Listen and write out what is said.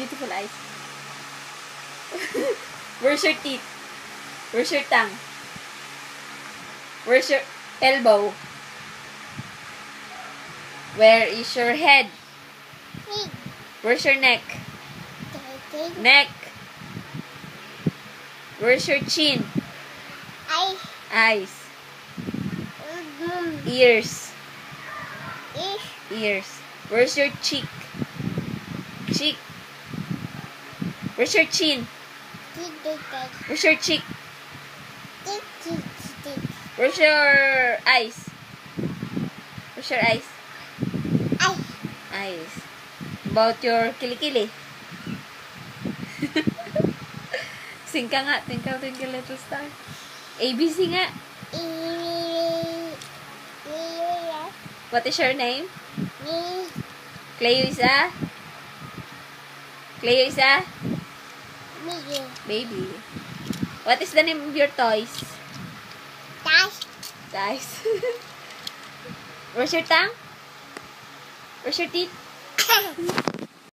Beautiful eyes. Where's your teeth? Where's your tongue? Where's your elbow? Where is your head? Where's your neck? Neck. Where's your chin? Eyes. Ears. Ears. Where's your cheek? Cheek. Where's your chin? Where's your cheek? Where's your eyes? Where's your eyes? Eyes. About your kilikili. Sing ka nga. Twinkle, twinkle, little star. ABC nga. What is your name? Cleo Isa? Cleo Isa? Baby. What is the name of your toys? Toys. Where's your tongue? Where's your teeth?